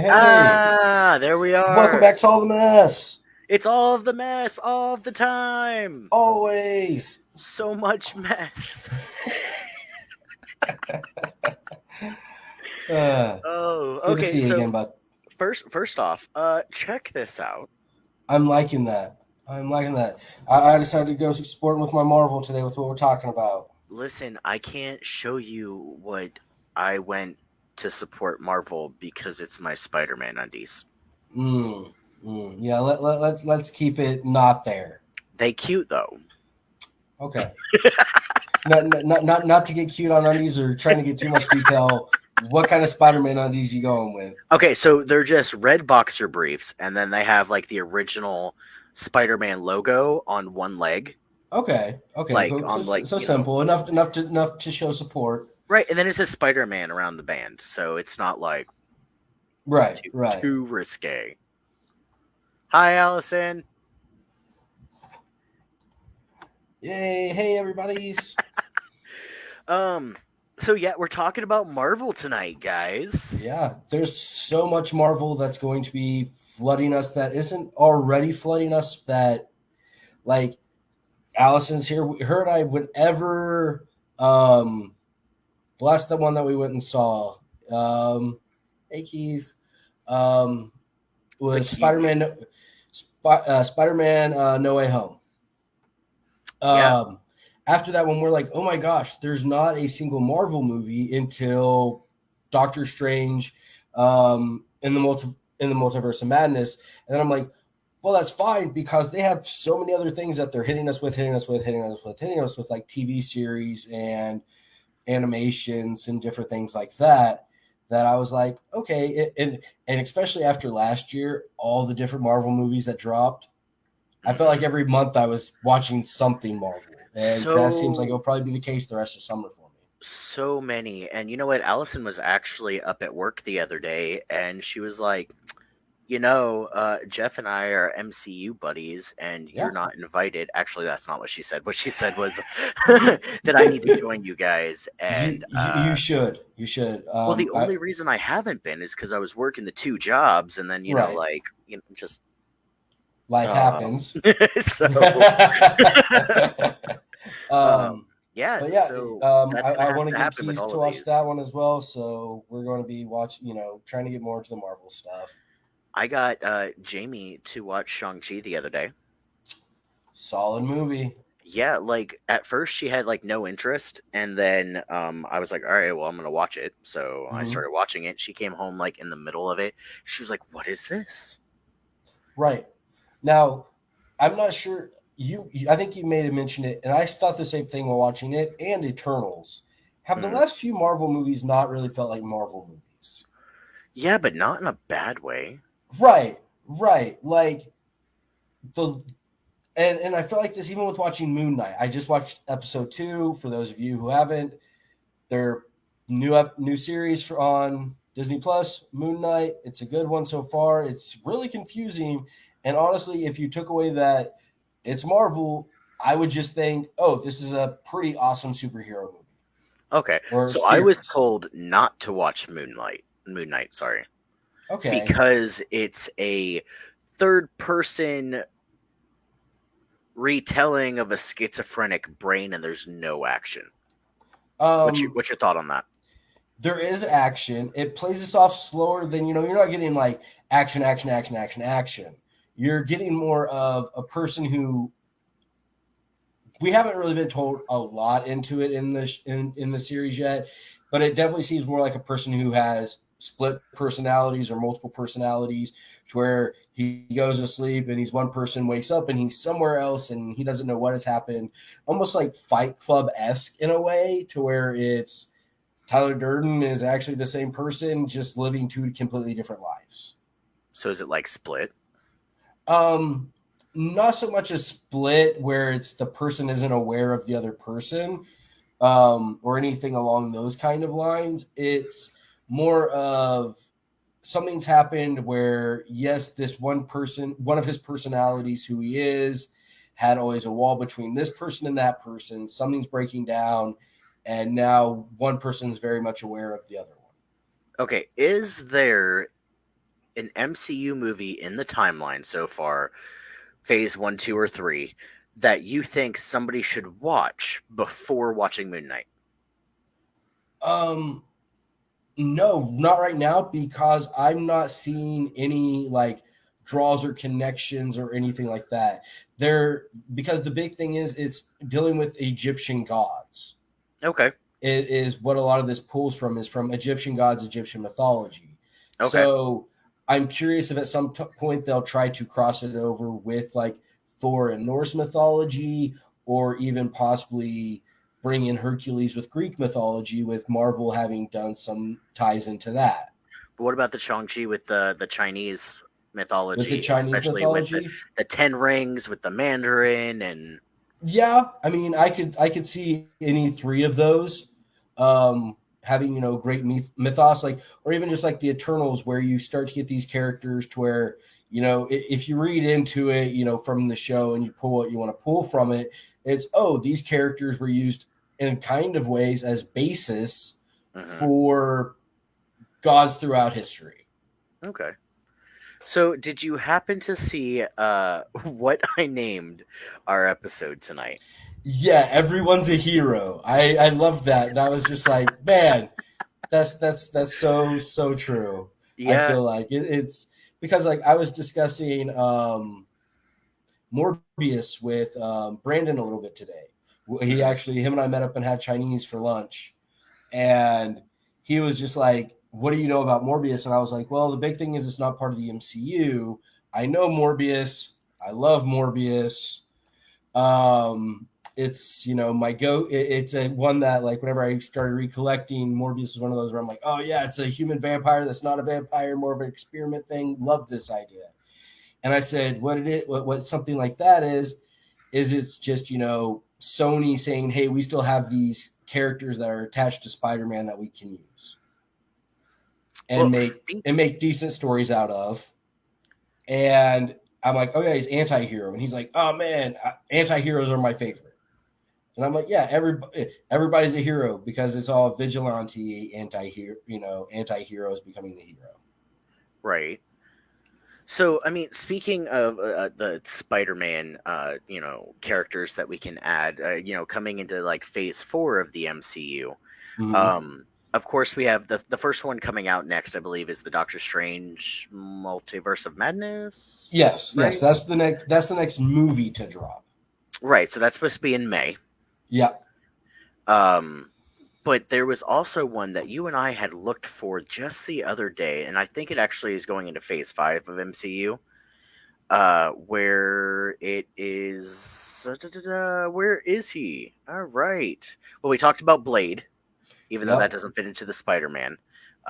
hey. There we Welcome are. back to All the Mess. It's all of the mess all of the time. Always. So much mess. Uh, Oh, Good to okay. see you again, So bud. first off, check this out. I'm liking that. I decided to go sporting with my Marvel today with what we're talking about. Listen, I can't show you what I went to support Marvel because it's my Spider-Man undies. Yeah, let's keep it not there. They cute though. Okay. Not to get cute on undies or trying to get too much detail. What kind of Spider-Man undies you going with? Okay, so they're just red boxer briefs, and then they have like the original Spider-Man logo on one leg, Okay. like Cool. So on like simple enough to show support. right, and then it says Spider-Man around the band, so it's not like Right. too Right. too risque. Hi, Allison. Yay! Hey, everybody's. Um, so yeah, we're talking about Marvel tonight, guys. Yeah, there's so much Marvel that's going to be flooding us that isn't already flooding us. That like Allison's here. Her and I whenever bless the one that we went and saw. Hey Keys, um, The was Kiwi. Spider-Man No Way Home. Yeah. Um, After that one, we're like, oh my gosh, there's not a single Marvel movie until Doctor Strange in the Multiverse of Madness, and then I'm like, well, that's fine because they have so many other things that they're hitting us with like TV series and animations and different things like that. That I was like, okay, and especially after last year, all the different Marvel movies that dropped, I felt like Mhm. every month I was watching something Marvel, and that seems like So it'll probably be the case the rest of summer for me. so many, and you know what? Allison was actually up at work the other day, and she was like, Jeff and I are MCU buddies, and you're Yeah, not invited. Actually, that's not what she said. What she said was that I need to join you guys. And you should, you should. well, the I only reason I haven't been is because I was working the two jobs, and then right, just life um, happens. so um, yeah. but yeah, So that's gonna I have want to to get happen with keys all to of watch these. that one as well. So we're going to be watching, trying to get more into the Marvel stuff. I got Jamie to watch Shang Chi the other day. Solid movie. Yeah, like at first she had like no interest, and then I was like, all right, well I'm gonna watch it. So I Hmm. started watching it. She came home like in the middle of it. She was like, "What is this?" Right. Now, I'm not sure. I think you may have mentioned it, and I thought the same thing while watching it. And Eternals. Have the Mhm. last few Marvel movies not really felt like Marvel movies? Yeah, but not in a bad way. Right, right. Like the and I feel like this even with watching Moon Knight. I just watched episode 2. For those of you who haven't, their new series on Disney Plus, Moon Knight. It's a good one so far. It's really confusing, and honestly, if you took away that it's Marvel, I would just think, oh, this is a pretty awesome superhero movie Okay, or so I was series. told not to watch Moon Knight, sorry, Okay. because it's a third person retelling of a schizophrenic brain, and there's no action. Um, What's your thought on that? there is action. It plays this off slower than you're not getting like action. You're getting more of a person who we haven't really been told a lot into it in the series yet, but it definitely seems more like a person who has split personalities or multiple personalities, to where he goes to sleep and he's one person, wakes up and he's somewhere else and he doesn't know what has happened. Almost like Fight Club esque in a way, to where it's Tyler Durden is actually the same person, just living two completely different lives. So is it like Split? Um, Not so much a split where it's the person isn't aware of the other person, or anything along those kind of lines. It's more of something's happened where, yes, this one person, one of his personalities, who he is, had always a wall between this person and that person. Something's breaking down, and now one person is very much aware of the other one. Okay, is there an MCU movie in the timeline so far, phase one, two, or three, that you think somebody should watch before watching Moon Knight? Um, no, not right now because I'm not seeing any like draws or connections or anything like that. There because the big thing is it's dealing with Egyptian gods. Okay. It is what a lot of this pulls from is from Egyptian gods, Egyptian mythology. Okay. So I'm curious if at some point they'll try to cross it over with like Thor and Norse mythology, or even possibly bring in Hercules with Greek mythology, with Marvel having done some ties into that. But what about the Shang-Chi with the Chinese With the mythology, Chinese especially with mythology, the Ten Rings, with the Mandarin, and yeah, I mean, I could see any three of those having great mythos, like, or even just like the Eternals, where you start to get these characters to where if you read into it, from the show and you pull what you want to pull from it, it's these characters were used in kind of ways as basis Mhm. for gods throughout history. Okay. So, did you happen to see what I named our episode tonight? Yeah, everyone's a hero. I love that, and I was just like, man, that's so true. I Yeah. feel like it's because like I was discussing Morbius with Brandon a little bit today. He Hmm. actually him and I met up and had Chinese for lunch, and he was just like, "What do you know about Morbius?" And I was like, "Well, the big thing is it's not part of the MCU. I know Morbius. I love Morbius. Um, it's my go. It's a one that like whenever I started recollecting, Morbius is one of those where I'm like, oh yeah, it's a human vampire that's not a vampire, more of an experiment thing. Love this idea. And I said, what something like that is it's just Sony saying, hey, we still have these characters that are attached to Spider-Man that we can use and Well, make decent stories out of. And I'm like, oh yeah, he's anti-hero, and he's like, oh man, anti-heroes are my favorite. And I'm like, yeah, everybody's a hero because it's all vigilante anti-hero, anti-heroes becoming the hero. right. So, I mean, speaking of the Spider-Man, characters that we can add, coming into like phase four of the MCU. Mm-hmm. Um, of course, we have the first one coming out next. I believe is the Doctor Strange Multiverse of Madness, Yes, right? that's the next movie to drop. Right. So that's supposed to be in May. Yeah. Um, but there was also one that you and I had looked for just the other day, and I think it actually is going into phase five of MCU. Where it is. Where is he? All right. Well, we talked about Blade, even though that Yep. doesn't fit into the Spider-Man.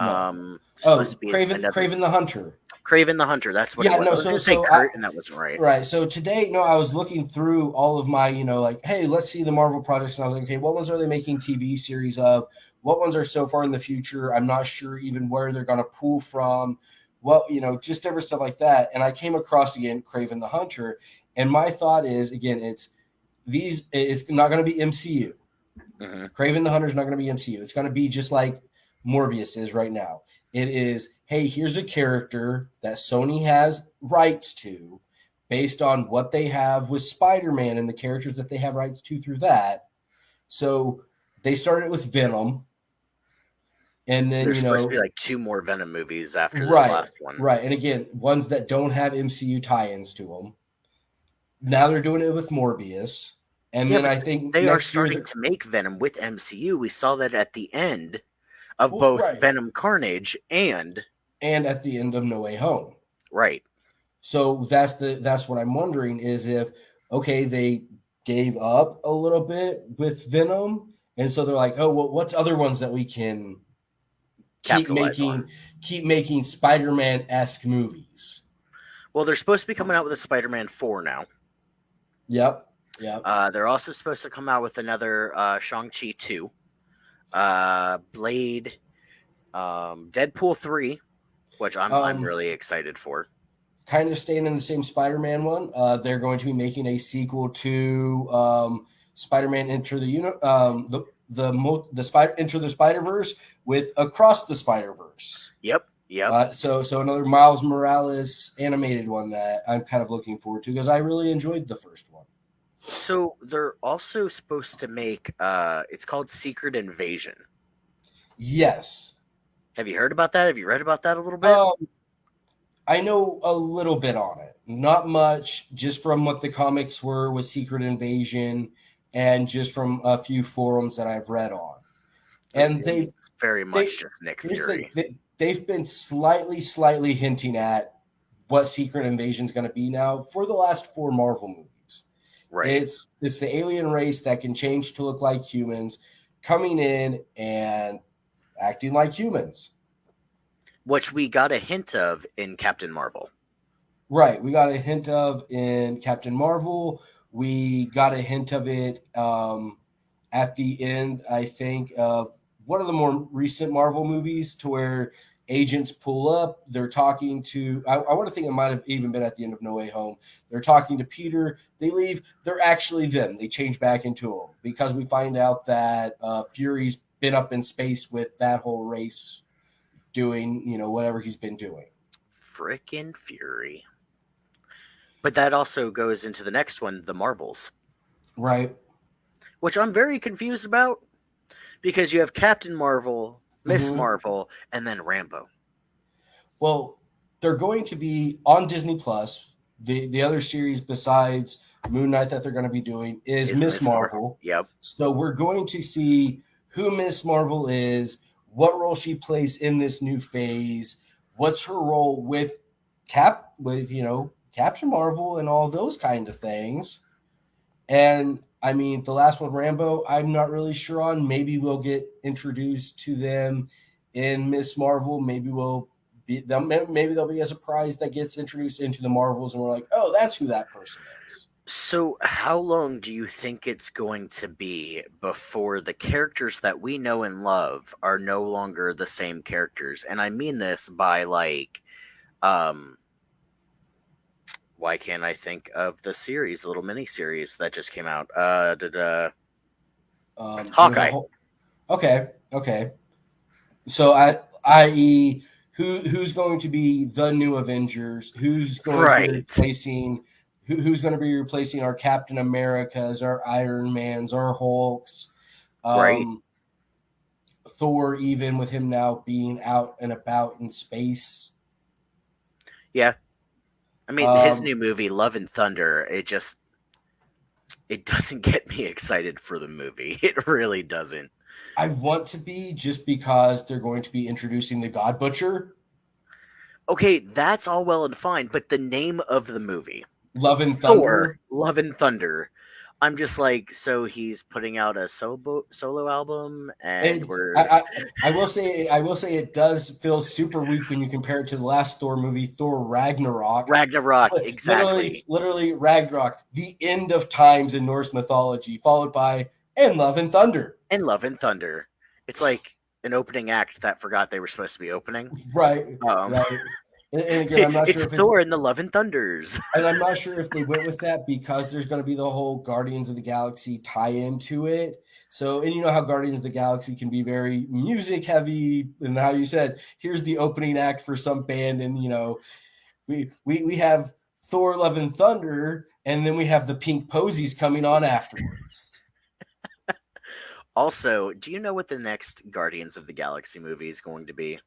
No. Supposed to Oh, be Craven another Craven the Hunter. Craven the Hunter. That's what it Yeah, was. no, I was so going to say so Kurt, and that wasn't right. right. So today, no, I was looking through all of my, like, hey, let's see the Marvel projects. And I was like, okay, what ones are they making TV series of? What ones are so far in the future? I'm not sure even where they're going to pull from. What, just different stuff like that. And I came across again Craven the Hunter. And my thought is, again, it's not going to be MCU. Hmm. Craven the Hunter is not going to be MCU. It's going to be just like Morbius is right now. It is, hey, here's a character that Sony has rights to based on what they have with Spider-Man and the characters that they have rights to through that. So they started with Venom, and then, There's supposed to be like two more Venom movies after this right, last one. right. And again, ones that don't have MCU tie-ins to them. Now they're doing it with Morbius. And Yeah, then but I think they are next year starting they're, to make Venom with MCU. We saw that at the end of well, both right. Venom Carnage and And at the end of No Way Home. right. So that's what I'm wondering is if okay they gave up a little bit with Venom, and so they're like, oh well, what's other ones that we can keep Capitalize on. making keep making Spider-Man esque movies? Well, they're supposed to be coming out with a Spider-Man 4 now. Yep, yep. They're also supposed to come out with another Shang-Chi 2, Blade, Deadpool 3, which I'm Um, really excited for. Kind of staying in the same Spider-Man one. They're going to be making a sequel to Spider-Man Enter the the Spider Enter the Spider-Verse with Across the Spider-Verse. Yep. Yep. So another Miles Morales animated one that I'm kind of looking forward to because I really enjoyed the first one. So they're also supposed to make it's called Secret Invasion. Yes. Have you heard about that? Have you read about that a little bit? Um, I know a little bit on it, not much, just from what the comics were with Secret Invasion, and just from a few forums that I've read on. I And mean, it's very they much just Nick here's the Fury. thing, they've been slightly hinting at what Secret Invasion is going to be now for the last four Marvel movies. Right. It's the alien race that can change to look like humans, coming in and acting like humans. Which we got a hint of in Captain Marvel. Right. We got a hint of in Captain Marvel. We got a hint of it at the end, I think, of one of the more recent Marvel movies to where agents pull up. They're talking to, I want to think it might have even been at the end of No Way Home. They're talking to Peter. They leave. They're actually them. They change back into them because we find out that Fury's been up in space with that whole race doing, whatever he's been doing. Frickin' Fury. But that also goes into the next one, the Marvels, Right. which I'm very confused about because you have Captain Marvel, Miss Mm-hmm. Marvel, and then Rambo. Well, they're going to be on Disney Plus. The other series besides Moon Knight that they're going to be doing is Is Miss Miss Marvel? Marvel. Yep. So we're going to see who Miss Marvel is, what role she plays in this new phase, what's her role with Captain Marvel and all those kind of things. And I mean, the last one, Rambo, I'm not really sure on. Maybe we'll get introduced to them in Miss Marvel. Maybe there'll be a surprise that gets introduced into the Marvels, and we're like, oh, that's who that person is. So, how long do you think it's going to be before the characters that we know and love are no longer the same characters? And I mean this by um, why can't I think of the series, the little mini series that just came out? There's a Hawkeye. whole. Okay. So, i.e., who's going to be the new Avengers? Who's going to be Right. replacing? Who's going to be replacing our Captain Americas, our Iron Mans, our Hulks? Right. Um, Thor, even with him now being out and about in space. Yeah. I mean, his Um, new movie, Love and Thunder, it doesn't get me excited for the movie. It really doesn't. I want to be just because they're going to be introducing the God Butcher, Okay, that's all well and fine, but the name of the movie, Love and Thor, Thunder. Love and Thunder. I'm just like, so he's putting out a solo album, and And we're I will say it does feel super weak when you compare it to the last Thor movie, Thor Ragnarok. Ragnarok, Literally, exactly, literally Ragnarok, the end of times in Norse mythology, followed by and Love and Thunder. and Love and Thunder. It's like an opening act that forgot they were supposed to be opening. Right, Um, right. And again, I'm not it's sure if it's Thor and the Love and Thunders. and I'm not sure if they went with that because there's going to be the whole Guardians of the Galaxy tie into it. So, and you know how Guardians of the Galaxy can be very music heavy, and how you said, here's the opening act for some band, and we have Thor, Love and Thunder, and then we have the Pink Posies coming on afterwards. Also, do you know what the next Guardians of the Galaxy movie is going to be?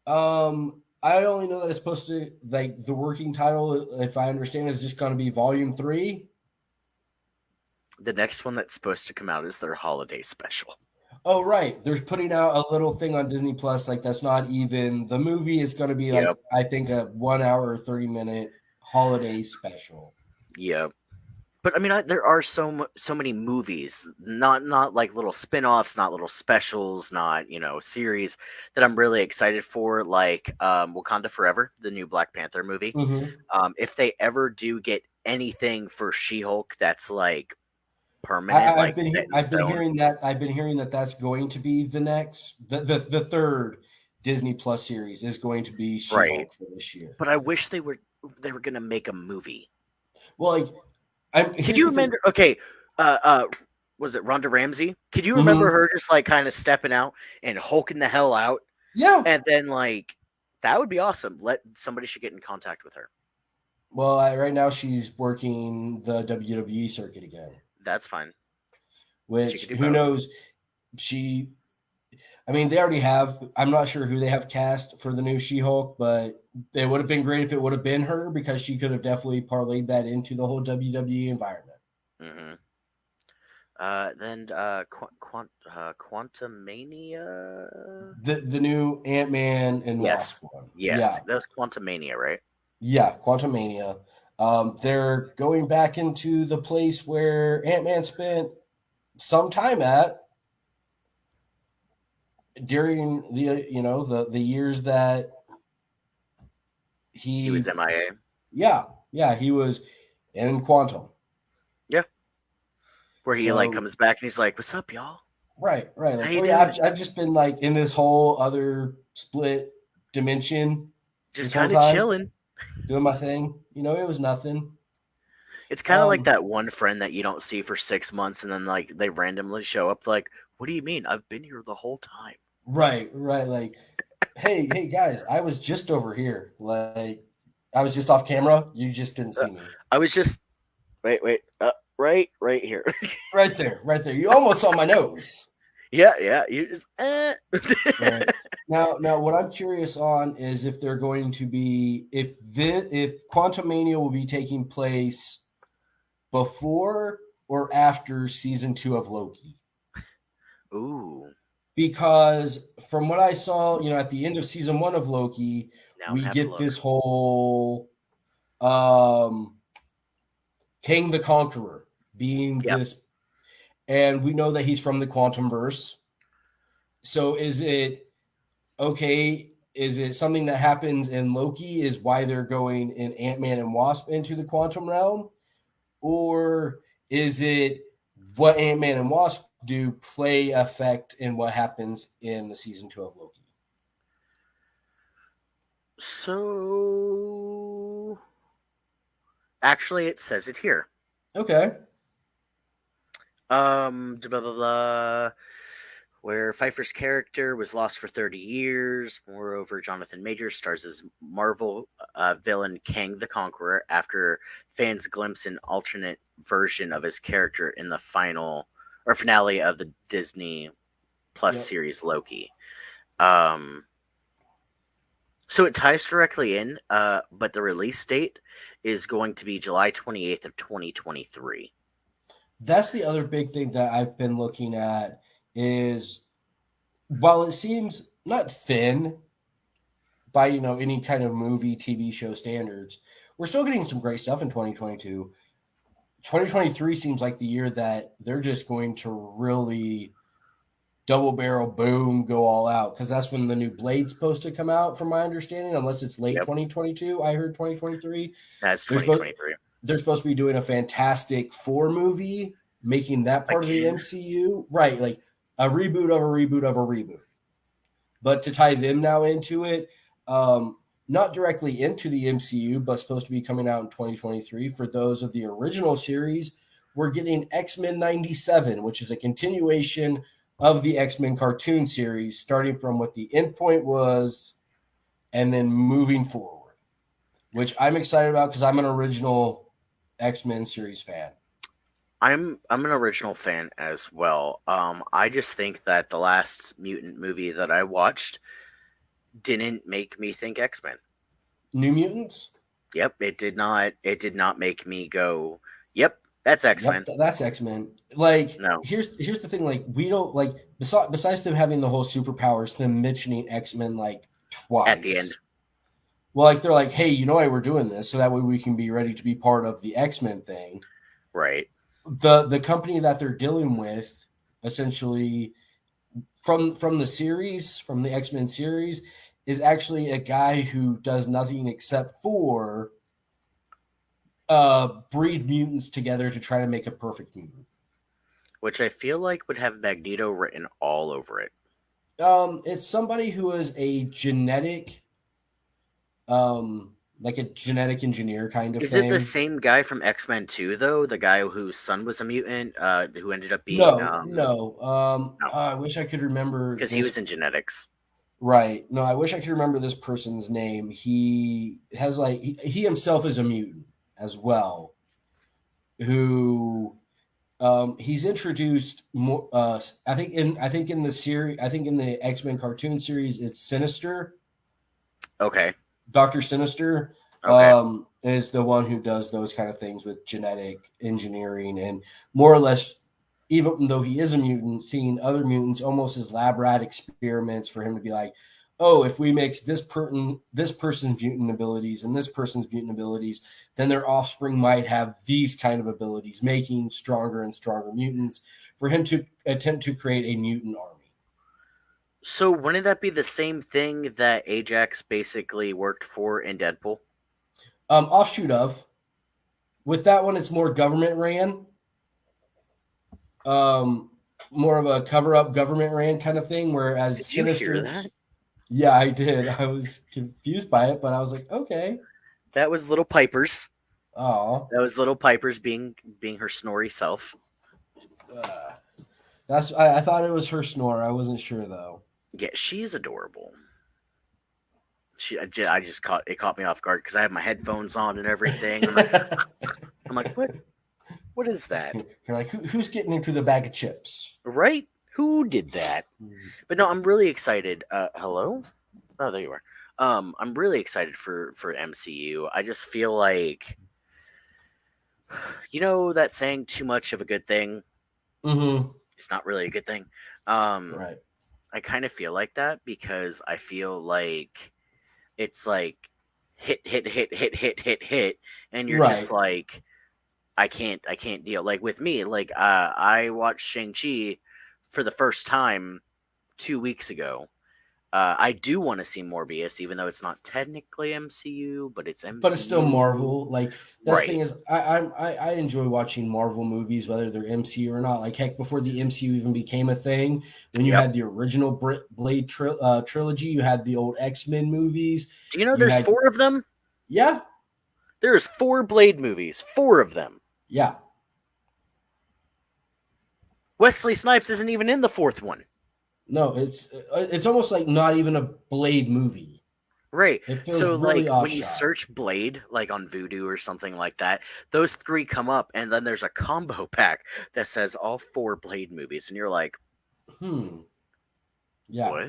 I only know that it's supposed to like the working title, if I understand, is just going to be Volume 3. The next one that's supposed to come out is their holiday special. Oh, right. They're putting out a little thing on Disney Plus. Like, that's not even the movie. It's going to be like, Yep. I think, a 1 hour or 30-minute holiday special. Yep. But I mean, there are so many movies, not like little spin-offs, not little specials, not series that I'm really excited for, like Wakanda Forever, the new Black Panther movie. Mm-hmm. If they ever do get anything for She-Hulk that's like permanent, I've like been set in I've been stone, hearing that that's going to be the third Disney Plus series is going to be right? She-Hulk for this year. But I wish they were gonna make a movie. Well, like, Could here's you the thing. remember? Okay, uh, uh, was it Ronda Ramsey? Could you remember Mhm. her just like kind of stepping out and hulking the hell out, Yeah, and then like That would be awesome. Somebody should get in contact with her. Well, right now she's working the WWE circuit again, That's fine. She which could do who both. knows? She, I mean, they already have. I'm not sure who they have cast for the new She-Hulk, but it would have been great if it would have been her because she could have definitely parlayed that into the whole WWE environment. Hmm. Then Quantumania. The new Ant-Man and Yes, Wasp one. yes, Yeah, that was Quantumania, right? yeah, Quantumania. They're going back into the place where Ant-Man spent some time at during the the years that He was he MIA. yeah he was in Quantum. Yeah, where he like So comes back and he's like, "What's up, y'all? right How like, you oh yeah, doing?" I've just been like in this whole other split dimension Just this whole kind of time chilling. doing my thing. It was nothing. It's kind of like um that one friend that you don't see for 6 months, and then like they randomly show up. Like, what do you mean? I've been here the whole time. right like, hey guys, I was just over here, like I was just off camera, you just didn't Uh, see me. I was just wait, right here. Right there, you almost saw my nose. Yeah. You just Right. Now, what I'm curious on is if they're going to be if Quantum Mania will be taking place before or after season 2 of Loki. Ooh, Because from what I saw, at the end of season 1 of Loki, now I'm gonna we have to get look. this whole um King the Conqueror being Yep. this, and we know that he's from the quantum verse. So is it okay? Is it something that happens in Loki? Is why they're going in Ant-Man and Wasp into the quantum realm? Or is it what Ant-Man and Wasp do play effect in what happens in the season 2 of Loki? So actually, it says it here. Okay. Blah blah blah. Where Pfeiffer's character was lost for 30 years. Moreover, Jonathan Majors stars as Marvel villain Kang the Conqueror after fans glimpse an alternate version of his character in the final or finale of the Disney Plus Yep. series Loki. Um, so it ties directly in, but the release date is going to be July 28th of 2023. That's the other big thing that I've been looking at is, while it seems not thin by any kind of movie TV show standards, we're still getting some great stuff in 2022. 2023 seems like the year that they're just going to really double barrel boom go all out, because that's when the new Blade's supposed to come out, from my understanding, unless it's late Yep, 2022. I heard 2023. that's They're supposed 2023. they're supposed to be doing a Fantastic Four movie, making that part of the Again, MCU, right? Like a reboot of a reboot of a reboot. But to tie them now into it, not directly into the MCU, but supposed to be coming out in 2023 for those of the original series, we're getting X-Men 97, which is a continuation of the X-Men cartoon series, starting from what the endpoint was and then moving forward, which I'm excited about because I'm an original X-Men series fan. I'm an original fan as well. I just think that the last mutant movie that I watched didn't make me think X Men. New Mutants? Yep, it did not. It did not make me go, "Yep, that's X Yep, Men." that's X-Men. Like, No, here's the thing. Like, we don't like, besides them having the whole superpowers, them mentioning X-Men like at the end, twice. Well, like they're like, hey, you know why we're doing this? So that way we can be ready to be part of the X-Men thing. right? The company that they're dealing with, essentially, from the series, from the X-Men series, is actually a guy who does nothing except for breed mutants together to try to make a perfect mutant. Which I feel like would have Magneto written all over it. It's somebody who is a genetic, like a genetic engineer kind of Is it the thing. same guy from X Men Two though? The guy whose son was a mutant, who ended up being No, no. no, I wish I could remember because he this. was in genetics. Right. No, I wish I could remember this person's name. He has like he himself is a mutant as well. Who he's introduced more. I think in the series, I think in the X-Men cartoon series, it's Sinister. Okay. Doctor Sinister Okay. is the one who does those kind of things with genetic engineering and more or less, even though he is a mutant, seeing other mutants almost as lab rat experiments for him to be like, oh, if we mix this person's mutant abilities and this person's mutant abilities, then their offspring might have these kind of abilities, making stronger and stronger mutants for him to attempt to create a mutant army. So wouldn't that be the same thing that Ajax basically worked for in Deadpool? Offshoot of with that one, it's more government ran, um, more of a cover up government ran kind of thing. Whereas Did you hear Sinister's, that? yeah, I did. I was confused by it, but I was like, okay, That was little Piper's. oh, That was little Piper's being her snory self. uh, I thought it was her snore. I wasn't sure though. Yeah, she's adorable. I just caught me off guard because I have my headphones on and everything. I'm like, what is that? You're like, who's getting into the bag of chips? Right? Who did that? But no, I'm really excited. Hello? Oh, there you are. I'm really excited for MCU. I just feel like that saying too much of a good thing Mm-hmm. is not really a good thing. Um, Right. I kind of feel like that because I feel like it's like hit, hit, hit, hit, hit, hit, hit, and you're just Right. like, I can't deal. Like with me, like I watched Shang Chi for the first time 2 weeks ago. I do want to see Morbius, even though it's not technically MCU, but it's But it's still MCU. Marvel. Like that's the thing Right. is, I enjoy watching Marvel movies, whether they're MCU or not. Like heck, before the MCU even became a thing, when you Yep. had the original Blade trilogy, you had the old X-Men movies, Do you know you there's had, four of them? yeah, There's four Blade movies, four of them. yeah, Wesley Snipes isn't even in the fourth one. no, it's almost like not even a Blade movie. Right. It feels So really like off when you shot. search Blade like on Voodoo or something like that, those three come up and then there's a combo pack that says all four Blade movies and you're like, Hmm. Yeah, "What?"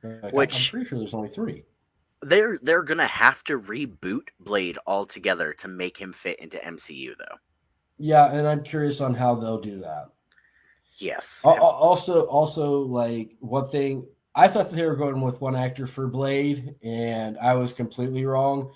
like I'm Which pretty sure there's only three. they're going to have to reboot Blade altogether to make him fit into MCU though. Yeah, and I'm curious on how they'll do that. Yes. Also, like one thing, I thought that they were going with one actor for Blade, and I was completely wrong.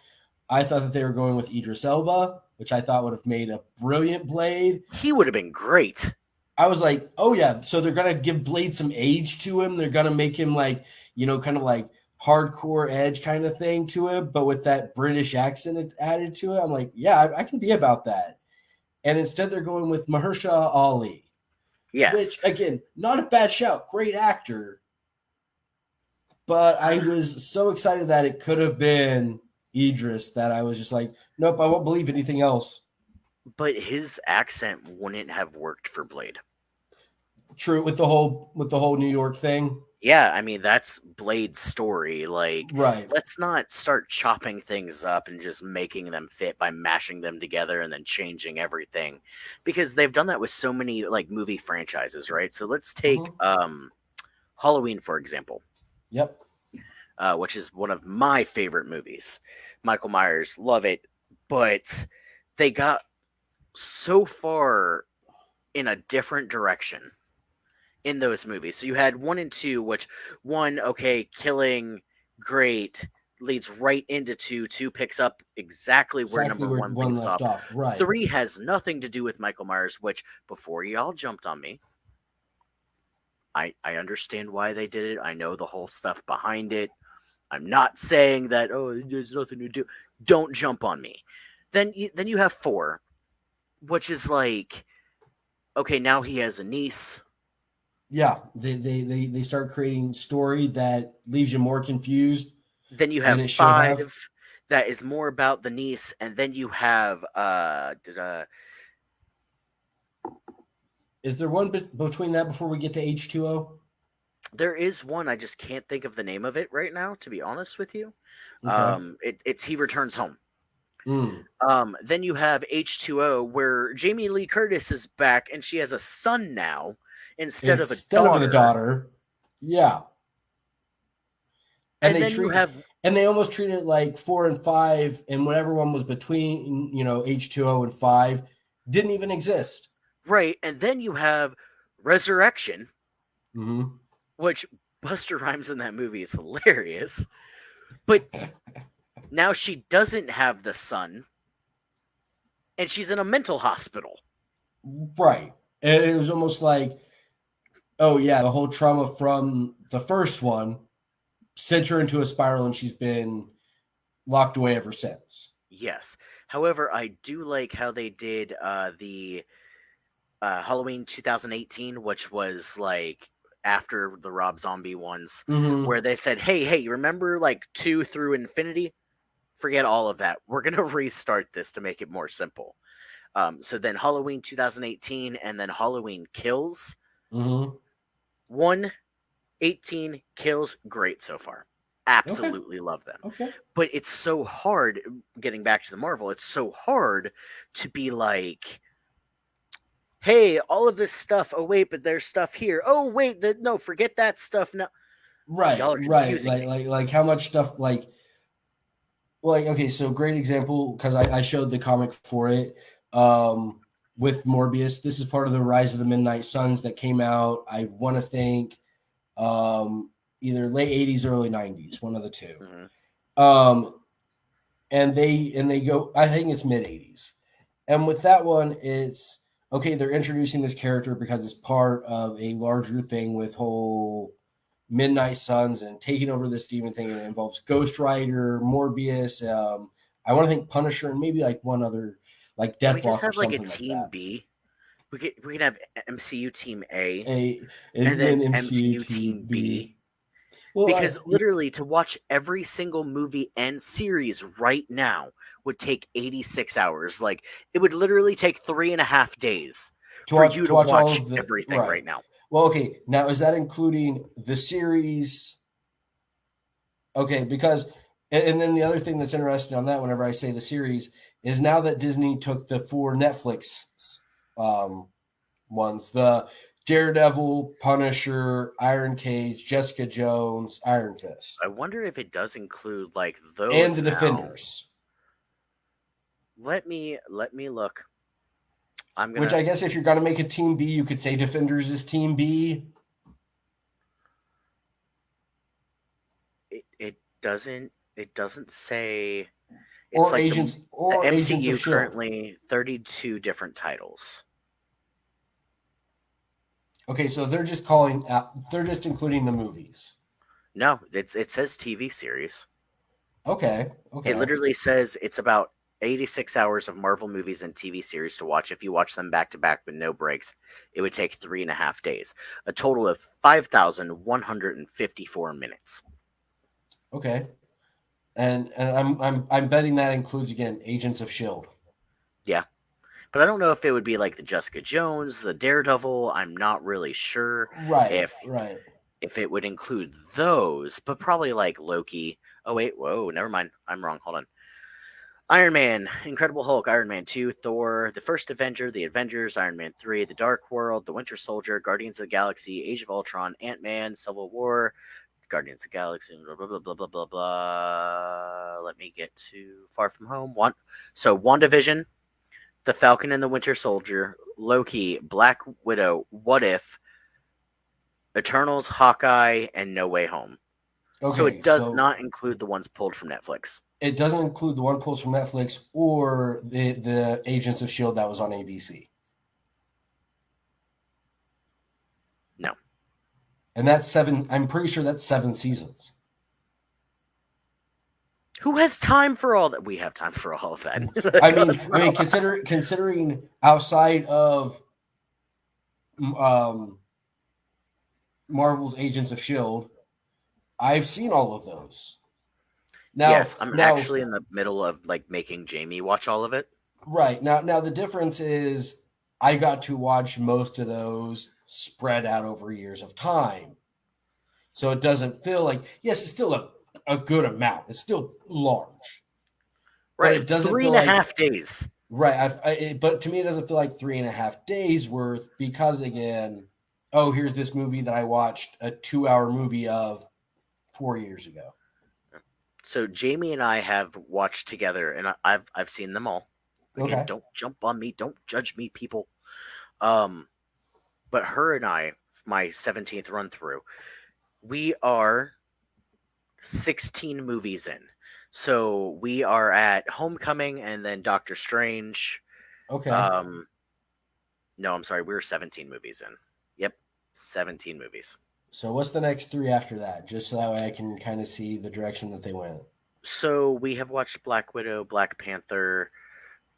I thought that they were going with Idris Elba, which I thought would have made a brilliant Blade. He would have been great. I was like, oh yeah, so they're gonna give Blade some age to him. They're gonna make him like, kind of like hardcore edge kind of thing to him, but with that British accent added to it. I'm like, yeah, I can be about that. And instead, they're going with Mahershala Ali, Yes. which again, not a bad shout, great actor, but I was so excited that it could have been Idris that I was just like, nope, I won't believe anything else. But his accent wouldn't have worked for Blade. True with the whole New York thing, Yeah, I mean that's Blade's story. Like, right? let's not start chopping things up and just making them fit by mashing them together and then changing everything, because they've done that with so many like movie franchises, right? So let's take Hmm. Halloween for example, Yep. which is one of my favorite movies. Michael Myers, love it, but they got so far in a different direction in those movies. So you had one and two, which one, okay, killing, great, leads right into two. Two picks up exactly where Exactly number where one one leaves left off. off. Right. Three has nothing to do with Michael Myers, which before y'all jumped on me, I understand why they did it. I know the whole stuff behind it. I'm not saying that, oh, there's nothing to do. Don't jump on me. Then you have four, which is like, okay, now he has a niece. Yeah. They start creating story that leaves you more confused Then you than have it should have. five that is more about the niece, and then you have Is there one between that before we get to H2O? There is one, I just can't think of the name of it right now, to be honest with you. Okay. It's He Returns Home. Mm. Then you have H2O, where Jamie Lee Curtis is back and she has a son now instead of a Instead of the daughter. daughter, yeah, and And they then you treat have and they almost treat it like 4 and 5, and whatever one was between, H2O and 5 didn't even exist. right, and then you have Resurrection, Hmm. which Buster Rhymes in that movie is hilarious. But now she doesn't have the son, and she's in a mental hospital. Right. And it was almost like, oh yeah, the whole trauma from the first one sent her into a spiral, and she's been locked away ever since. Yes. However, I do like how they did the Halloween 2018, which was like after the Rob Zombie ones, Hmm. where they said, hey, remember like 2 through infinity? Forget all of that. We're going to restart this to make it more simple. So then Halloween 2018 and then Halloween Kills. Hmm. 118 Kills, great so far. Okay. Absolutely love them. Okay. But it's so hard, getting back to the Marvel, it's so hard to be like, hey, all of this stuff. Oh wait, but there's stuff here. Oh wait, no, forget that stuff. No, Right. y'all are Right. confusing Like me. like like how much stuff like. Well, like, okay, so great example because I showed the comic for it, um, with Morbius. This is part of the Rise of the Midnight Suns that came out. I want to think, um, either late '80s, early '90s, one of the two. Hmm. Um, and they go. I think it's mid '80s. And with that one, it's okay. They're introducing this character because it's part of a larger thing with whole Midnight Suns and taking over this demon thing. And it involves Ghost Rider, Morbius. I want to think Punisher, and maybe like one other, like Can we just Deathlock or have like a something like team that. B? We can have MCU team A A and and then then MCU MCU Team team B. B. Well, Because literally to watch every single movie and series right now would take 86 hours. Like it would literally take 3.5 days for you to to watch all watch of the everything right. right now. Well, okay. Now is that including the series? Okay, because and then the other thing that's interesting on that, whenever I say the series, is now that Disney took the 4 Netflix, um, ones, the Daredevil, Punisher, Iron Cage, Jessica Jones, Iron Fist, I wonder if it does include like and those the now. Defenders. Let me look. I'm Which gonna. I guess if you're gonna make a Team B, you could say Defenders is Team B, It doesn't. It doesn't say. It's or like the Agents of MCU Shield. currently 32 different titles. Okay, so they're just calling they're just including the movies. No, it says TV series. Okay, It okay. literally says it's about 86 hours of Marvel movies and TV series to watch. If you watch them back to back with no breaks, it would take 3.5 days. A total of 5,154 minutes. Okay. And I'm betting that includes again Agents of Shield. Yeah. But I don't know if it would be like the Jessica Jones, the Daredevil. I'm not really sure Right, if right. if it would include those, but probably like Loki. Oh wait, whoa, never mind. I'm wrong. Hold on. Iron Man, Incredible Hulk, Iron Man 2, Thor, The First Avenger, The Avengers, Iron Man 3, The Dark World, The Winter Soldier, Guardians of the Galaxy, Age of Ultron, Ant Man, Civil War, Guardians of the Galaxy, blah, blah, blah, blah, blah, blah, blah. Let me get to Far From Home. So, WandaVision, The Falcon and the Winter Soldier, Loki, Black Widow, What If, Eternals, Hawkeye, and No Way Home. So, Okay, it does so not include the ones pulled from Netflix. it doesn't include the one pulls from Netflix or the Agents of Shield that was on ABC. No. And that's seven. I'm pretty sure that's 7 seasons. Who has time for all that? We have time for all of that. I mean, considering outside of um, Marvel's Agents of Shield, I've seen all of those. Now, Yes, I'm now, actually in the middle of like making Jamie watch all of it. right now, the difference is I got to watch most of those spread out over years of time. So it doesn't feel like, yes, it's still a good amount. It's still large, but Right, it doesn't three feel and a like, half days. right. But to me, it doesn't feel like 3.5 days worth because, again, oh, here's this movie that I watched a 2 hour movie of 4 years ago. So Jamie and I have watched together, and I've seen them all. Again, Okay. don't jump on me, don't judge me, people. Um, but her and I, my 17th run through, we are 16 movies in. So we are at Homecoming and then Doctor Strange. Okay. Um, no, I'm sorry, we're 17 movies in. Yep, 17 movies. So what's the next three after that? Just so that way I can kind of see the direction that they went. So we have watched Black Widow, Black Panther.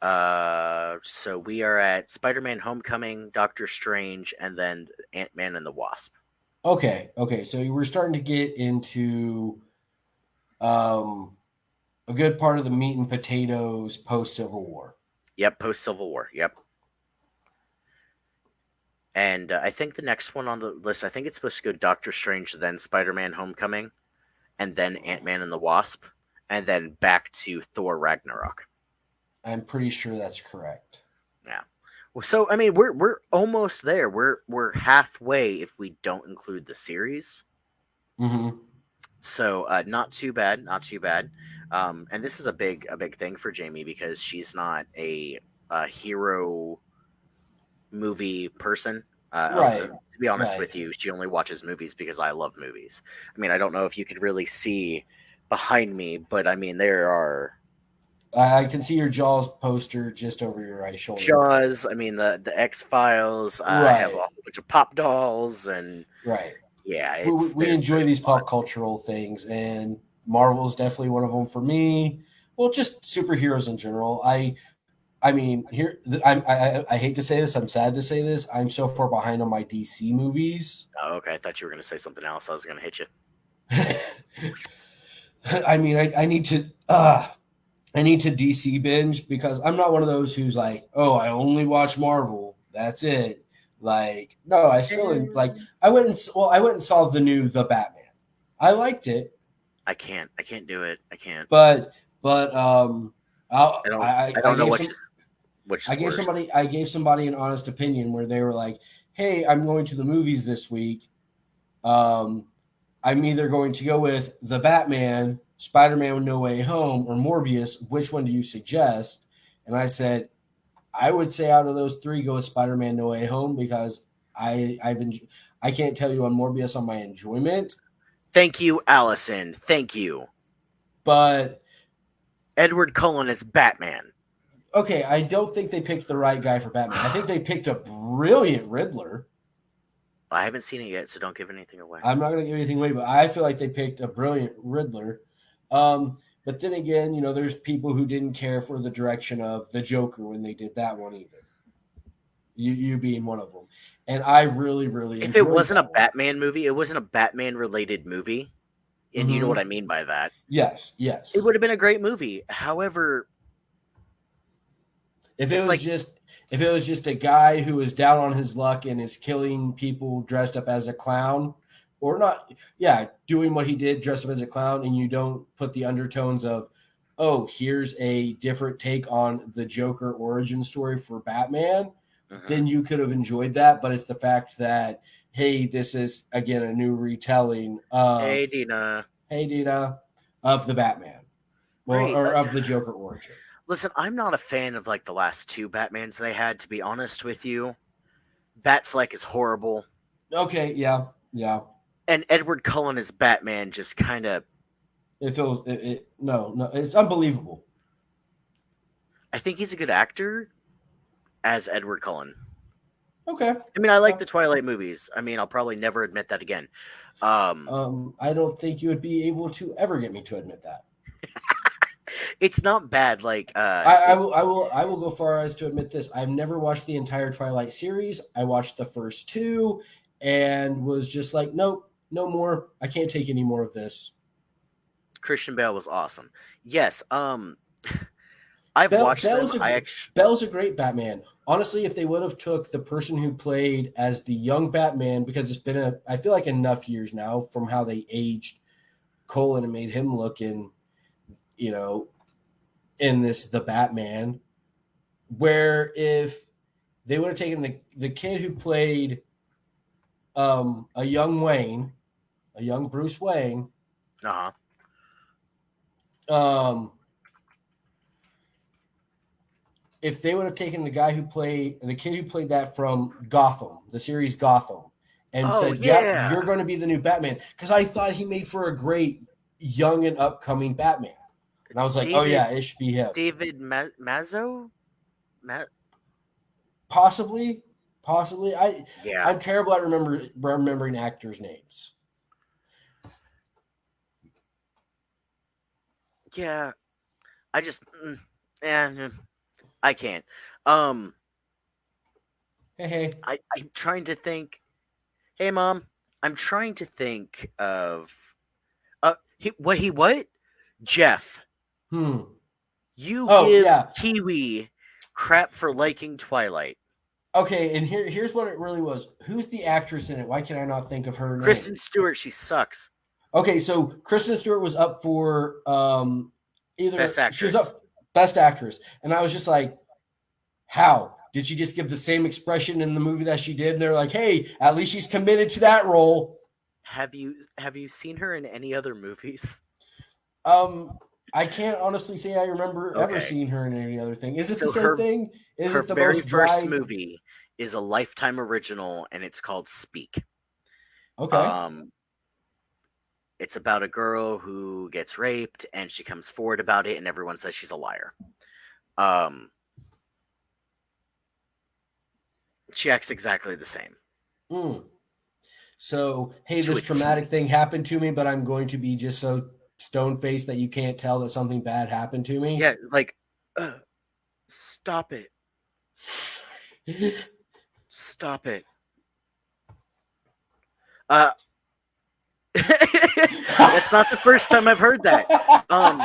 So we are at Spider-Man: Homecoming, Doctor Strange, and then Ant-Man and the Wasp. Okay. Okay. So we're starting to get into um, a good part of the meat and potatoes post Civil War. Yep, post Civil War. Yep. And I think the next one on the list, I think it's supposed to go Doctor Strange, then Spider-Man: Homecoming, and then Ant-Man and the Wasp, and then back to Thor Ragnarok. I'm pretty sure that's correct. Yeah. Well, so I mean, we're almost there. We're halfway if we don't include the series. Mm-hmm. So not too bad, not too bad. And this is a big thing for Jamie because she's not a hero movie person. Right. To be honest Right. with you, she only watches movies because I love movies. I mean, I don't know if you could really see behind me, but I mean, there are I can see your Jaws poster just over your right shoulder. Jaws. I mean, the X Files. I have a Right. whole bunch of pop dolls, and Right. yeah, We, it's we enjoy there's these a lot. pop cultural things, and Marvel is definitely one of them for me. Well, just superheroes in general. I mean, here I hate to say this. I'm sad to say this. I'm so far behind on my DC movies. Oh, okay, I thought you were gonna say something else. I was gonna hit you. I mean, I need to DC binge because I'm not one of those who's like, oh, I only watch Marvel. That's it. Like, no, I still like. Eh, I went and saw the new The Batman. I liked it, I can't. I can't do it. I can't. but I don't. I I don't know gave some which I is gave worse. somebody an honest opinion where they were like, "Hey, I'm going to the movies this week. Um, I'm either going to go with the Batman, Spider-Man No Way Home, or Morbius. Which one do you suggest?" And I said, "I would say out of those three, go with Spider-Man No Way Home because I can't tell you on Morbius on my enjoyment, Thank you, Allison. Thank you, but Edward Cullen is Batman. okay, I don't think they picked the right guy for Batman. I think they picked a brilliant Riddler. I haven't seen it yet, so don't give anything away. I'm not going to give anything away, but I feel like they picked a brilliant Riddler. But then again, there's people who didn't care for the direction of the Joker when they did that one either. You being one of them, and I really really If it enjoyed wasn't a that one. Batman movie, it wasn't a Batman related movie, and you know what Mm-hmm. I mean by that. Yes, It yes. would have been a great movie. However, If it it's was like just if it was just a guy who is down on his luck and is killing people dressed up as a clown, or not, yeah, doing what he did dressed up as a clown, and you don't put the undertones of, oh, here's a different take on the Joker origin story for Batman, mhm. then you could have enjoyed that. But it's the fact that, hey, this is again a new retelling Hey of, Dina, hey Dina, of the Batman, well, right? or of the Joker origin. Listen, I'm not a fan of like the last two Batmans they had. To be honest with you, Batfleck is horrible, Okay, yeah, yeah. and Edward Cullen as Batman just kind of. It feels no, no, it's unbelievable. I think he's a good actor as Edward Cullen. Okay. I mean, I like Yeah. the Twilight movies. I mean, I'll probably never admit that again. Um, I don't think you would be able to ever get me to admit that. it's not bad. Like, I will go far as to admit this. I've never watched the entire Twilight series. I watched the first two and was just like, nope, no more. I can't take any more of this. Christian Bale was awesome. Yes. I've Bell watched them. Bell's a I actually, Bell's a great Batman. Honestly, if they would have took the person who played as the young Batman, because it's been I feel like enough years now from how they aged Colin and made him look in, you know, in this the Batman, where if they would have taken the kid who played a young Wayne, a young Bruce Wayne, uh-huh. um, if they would have taken the guy who played the kid who played that from Gotham, the series Gotham, and Oh said, "Yep, you're yeah, going to be the new Batman," because I thought he made for a great young and upcoming Batman, and I was like, "Oh David yeah, it should be him." Mazzo. Ma- Possibly, possibly. yeah, I'm terrible at remembering actors' names. yeah. I just, I can't. Um, Hey, hey. I'm trying to think. Hey, mom, I'm trying to think of. What? Jeff, Hmm. you Oh give yeah. Kiwi crap for liking Twilight. Okay, and here's what it really was. Who's the actress in it? Why can I not think of her name? Kristen Stewart, she sucks. Okay, so Kristen Stewart was up for Best either she was actress. up best actress, and I was just like, how did she just give the same expression in the movie that she did? And they're like, hey, at least she's committed to that role. Have you seen her in any other movies? Um, I can't honestly say I remember ever Okay, seeing her in any other thing. Is it the so same her thing? Is her it the very most first dry? movie is a Lifetime original, and it's called Speak. Okay. Um, it's about a girl who gets raped, and she comes forward about it, and everyone says she's a liar. Um, she acts exactly the same Mm. So, hey, to this a traumatic T. thing happened to me, but I'm going to be just so stone faced that you can't tell that something bad happened to me. Yeah, like, uh, stop it, stop it. Uh, that's not the first time I've heard that. Um,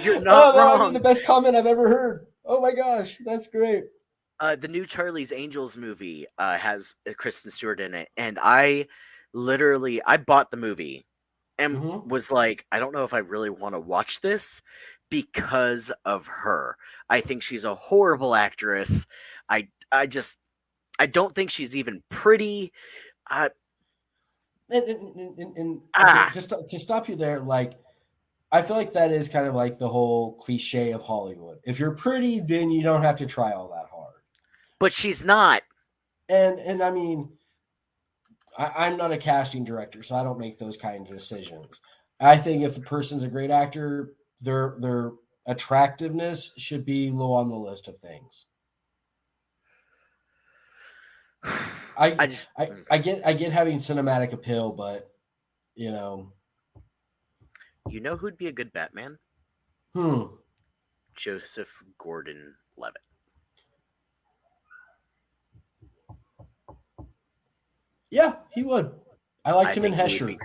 you're Oh, not that might be wrong. the best comment I've ever heard. Oh my gosh, that's great. The new Charlie's Angels movie has Kristen Stewart in it, and I bought the movie and Hmm. was like, I don't know if I really want to watch this because of her. I think she's a horrible actress. I don't think she's even pretty. Uh, And okay, ah, just to stop you there, like I feel like that is kind of like the whole cliche of Hollywood. If you're pretty, then you don't have to try all that hard. but she's not. And I mean, I'm not a casting director, so I don't make those kind of decisions. I think if a person's a great actor, their attractiveness should be low on the list of things. I I just, I get having cinematic appeal, but you know, you know who'd be a good Batman? hmm, Joseph Gordon-Levitt. yeah, he would. I I liked him in think he would Hesher. be.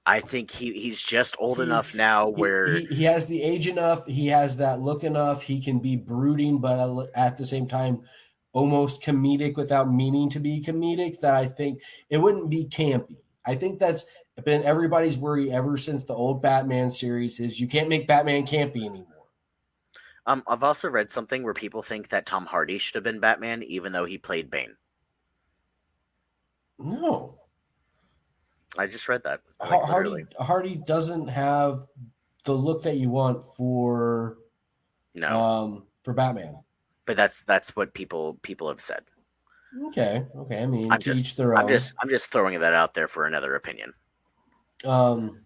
I think he's just old He enough now he where, he has the age enough. He has that look enough. He can be brooding, but at the same time, almost comedic without meaning to be comedic. That I think it wouldn't be campy. I think that's been everybody's worry ever since the old Batman series is you can't make Batman campy anymore. I've also read something where people think that Tom Hardy should have been Batman, even though he played Bane. No, I just read that, like literally. Hardy doesn't have the look that you want No, for Batman. but that's what people have said. Okay, okay. I mean, I'm to just each their I'm own. just I'm just throwing that out there for another opinion. Um,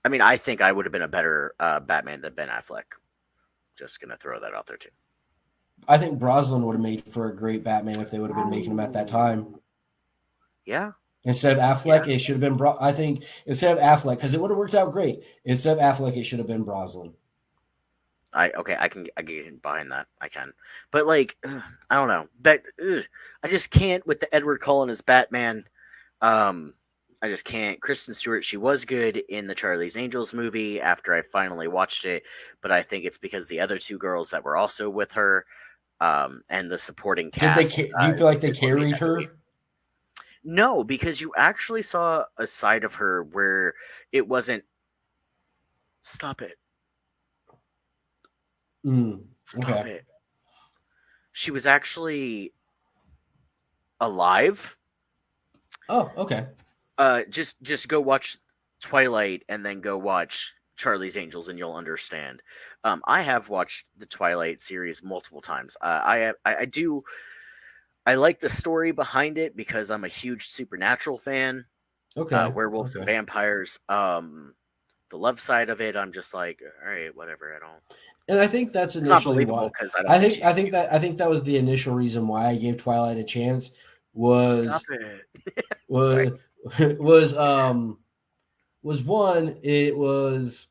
I mean, I think I would have been a better Batman than Ben Affleck. Just gonna throw that out there too. I think Brosnan would have made for a great Batman if they would have been making him at that time. Ooh, yeah, Instead of Affleck, yeah. it should have been. I think instead of Affleck, because it would have worked out great. Instead of Affleck, it should have been Brosnan. I can get behind that. I can, but like, I don't know. But I just can't with the Edward Cullen as Batman. Um, I just can't. Kristen Stewart, she was good in the Charlie's Angels movie after I finally watched it, but I think it's because the other two girls that were also with her, and the supporting Did they? cast, Do you feel like they is what made carried that movie. her? No, because you actually saw a side of her where it wasn't. Stop it! Stop Okay. it! She was actually alive. Oh, okay. Just go watch Twilight and then go watch Charlie's Angels, and you'll understand. I have watched the Twilight series multiple times. I do. I like the story behind it because I'm a huge supernatural fan. Okay. Werewolves and Okay. vampires. The love side of it, I'm just like, all right, whatever. I don't. And I think that's It's not initially believable why. because I don't think she's cute. I think that was the initial reason why I gave Twilight a chance Stop was it. Sorry. was was was one, it was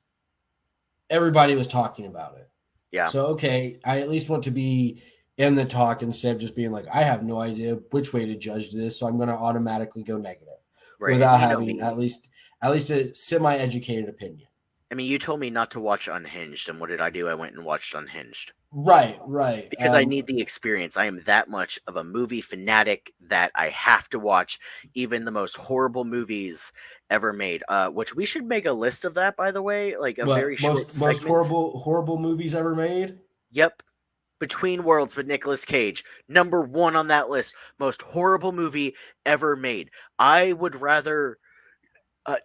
everybody was talking about it. Yeah. So okay, I at least want to be in the talk instead of just being like, I have no idea which way to judge this, so I'm going to automatically go negative Right. And without you know having me. at least a semi-educated opinion. I mean, you told me not to watch Unhinged, and what did I do? I went and watched Unhinged. Right, right. Because I need the experience. I am that much of a movie fanatic that I have to watch even the most horrible movies ever made. Which we should make a list of that, by the way, like a very What short most segment. horrible movies ever made? Yep. Between Worlds with Nicolas Cage, number one on that list. Most horrible movie ever made. I would rather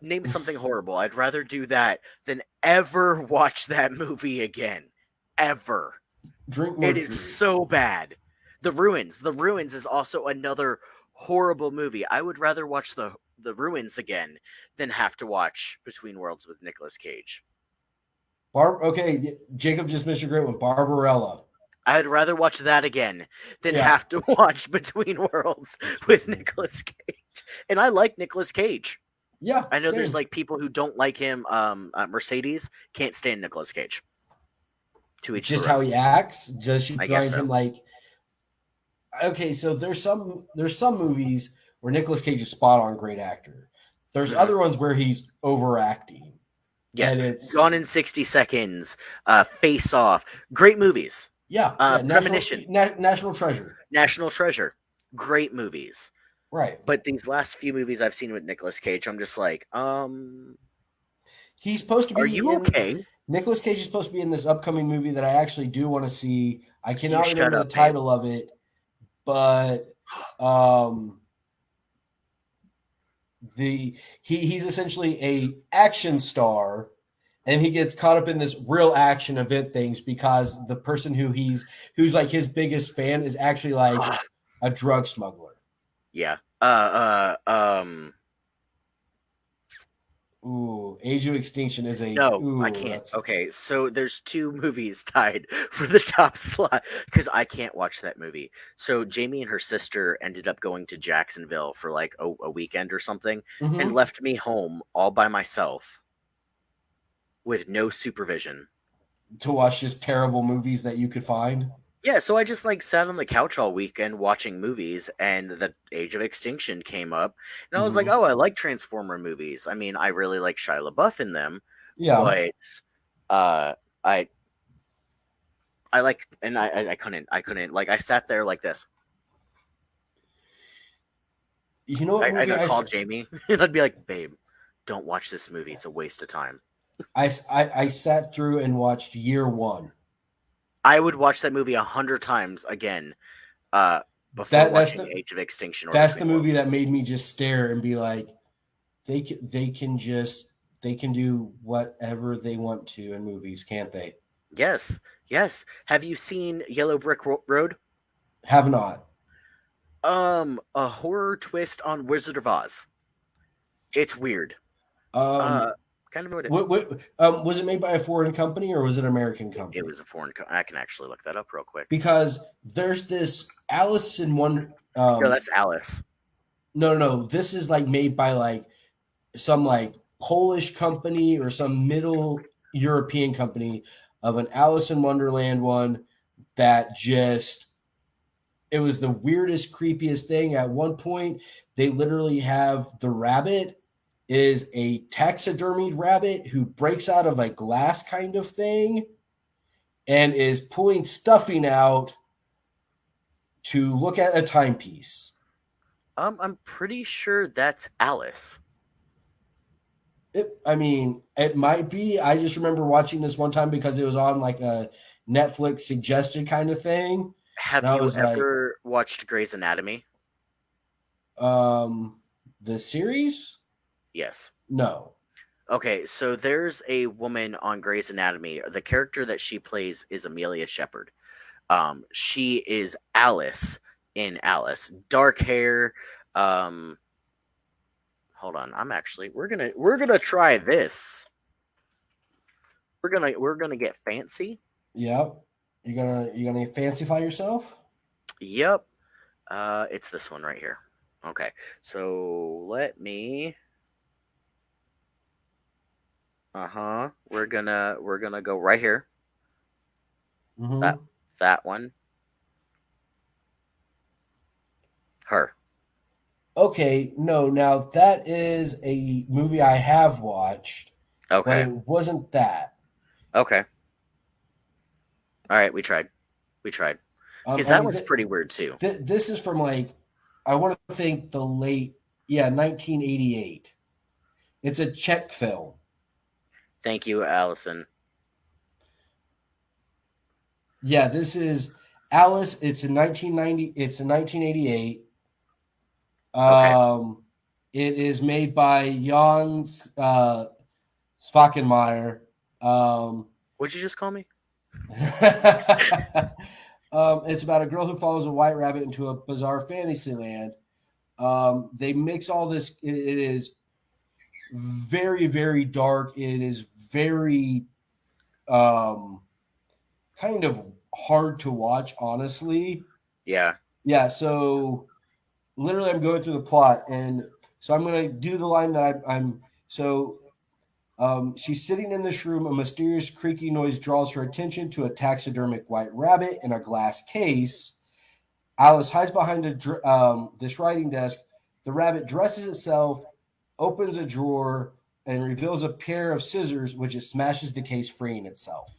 name something horrible. I'd rather do that than ever watch that movie again. Ever. Drink It is Mercury. so bad. The Ruins. The Ruins is also another horrible movie. I would rather watch the Ruins again than have to watch Between Worlds with Nicolas Cage. Okay, Jacob just missed a great one. Barbarella. I'd rather watch that again than Yeah, have to watch Between Worlds with Nicolas Cage. And I like Nicolas Cage. yeah, I know there's same. like people who don't like him. Mercedes can't stand Nicolas Cage. To each Just their how own. he acts. Does she I guess find so. him like okay? So there's some movies where Nicolas Cage is spot on great actor. There's Mhm. other ones where he's overacting, Yes, and it's Gone in 60 Seconds, Face Off, great movies. yeah, Premonition, national treasure. National Treasure, great movies. Right. But these last few movies I've seen with Nicolas Cage, I'm just like, He's supposed to are be you in okay? Nicolas Cage is supposed to be in this upcoming movie that I actually do want to see. I You cannot shut remember the up, babe. title of it, but um he's essentially a action star and he gets caught up in this real action event things because the person who's like his biggest fan is actually like a drug smuggler. Yeah. Ooh, Age of Extinction is a No, I ooh, can't. that's Okay, so there's two movies tied for the top slot because I can't watch that movie. So Jamie and her sister ended up going to Jacksonville for like a weekend or something and mhm. left me home all by myself with no supervision. To watch just terrible movies that you could find. Yeah, so I just like sat on the couch all weekend watching movies, and the Age of Extinction came up, and I was like, Mhm. "Oh, I like Transformer movies. I mean, I really like Shia LaBeouf in them, Yeah. but uh, I I like, and I couldn't like I sat there like this. You know what I'd movie go call Jamie, and I'd be like, "Babe, don't watch this movie. It's a waste of time." I sat through and watched Year One. I would watch that movie 100 times again, uh, before That's watching the Age of Extinction or that's the Between movie Worlds. that made me just stare and be like, they can do whatever they want to in movies, can't they? Yes, yes. Have you seen Yellow Brick Road? Have not. A horror twist on Wizard of Oz. It's weird. Uh, Um, kind of what was it made by a foreign company or was it an American it company? was a foreign. I can actually look that up real quick. Because there's this Alice in Wonder. No, that's Alice. No. This is like made by like some like Polish company or some middle European company of an Alice in Wonderland one that just it was the weirdest, creepiest thing. At one point, they literally have the rabbit. is a taxidermied rabbit who breaks out of a glass kind of thing and is pulling stuffing out to look at a timepiece. I'm pretty sure that's Alice. I mean, it might be. I just remember watching this one time because it was on like a Netflix suggested kind of thing. And Have I you was like, ever watched Grey's Anatomy? um, the series? Yes. No. Okay, so there's a woman on Grey's Anatomy. The character that she plays is Amelia Shepherd. She is Alice in Alice. Dark hair. Um, hold on. We're gonna try this. We're gonna get fancy. Yep. You gonna fancify yourself? Yep. It's this one right here. Okay. So let me. Uh-huh. We're gonna go right here. That Mm-hmm. that one. Her. Okay, no, now that is a movie I have watched, but Okay. it wasn't that. Okay. All right, we tried. We tried. Because I that mean, one's pretty weird too. this is from like I want to think the late, yeah, 1988. It's a Czech film. Thank you, Allison. Yeah, this is Alice. It's in 1990. It's in 1988. Okay. Um, it is made by Jan Svackenmeyer. Um, What'd you just call me? it's about a girl who follows a white rabbit into a bizarre fantasy land. They mix all this. It is very, very dark. It is very um, kind of hard to watch, honestly. Yeah. Yeah. So literally, I'm going through the plot, and so I'm going to do the line that I'm. So she's sitting in this room. A mysterious creaking noise draws her attention to a taxidermic white rabbit in a glass case. Alice hides behind this writing desk. The rabbit dresses itself, opens a drawer, and reveals a pair of scissors, which it smashes the case, freeing itself.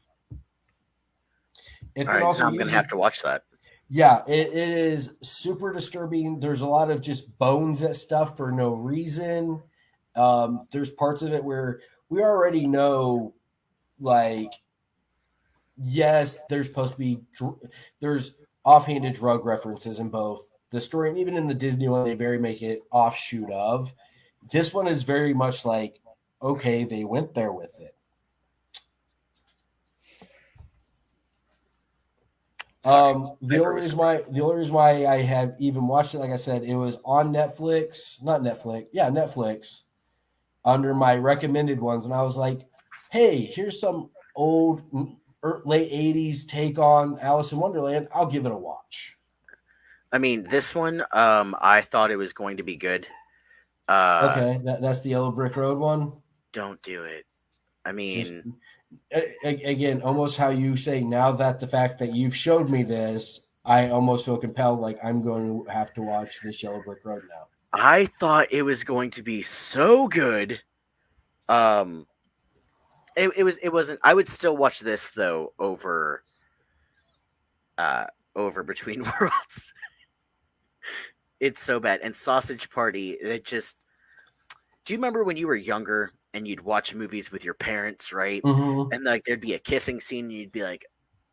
It All then right. also Now I'm gonna uses, have to watch that. yeah, it is super disturbing. There's a lot of just bones at stuff for no reason. There's parts of it where we already know, like, yes, there's supposed to be there's offhanded drug references in both the story and even in the Disney one. They very make it offshoot of. This one is very much like, okay, they went there with it. Sorry. The only Hyper was reason why I had even watched it, like I said, it was on Netflix, not Netflix, yeah, Netflix, under my recommended ones, and I was like, hey, here's some old late '80s take on Alice in Wonderland. I'll give it a watch. I mean, this one, I thought it was going to be good. Uh, Okay, that's the Yellow Brick Road one. don't do it. I Just mean, again, almost how you say now that the fact that you've showed me this, I almost feel compelled, like I'm going to have to watch this Yellow Brick Road now. I thought it was going to be so good. Um, it wasn't. I would still watch this though uh over Between Worlds. It's so bad. And Sausage Party, it just. Do you remember when you were younger and you'd watch movies with your parents, right? Mm-hmm. And like there'd be a kissing scene, and you'd be like,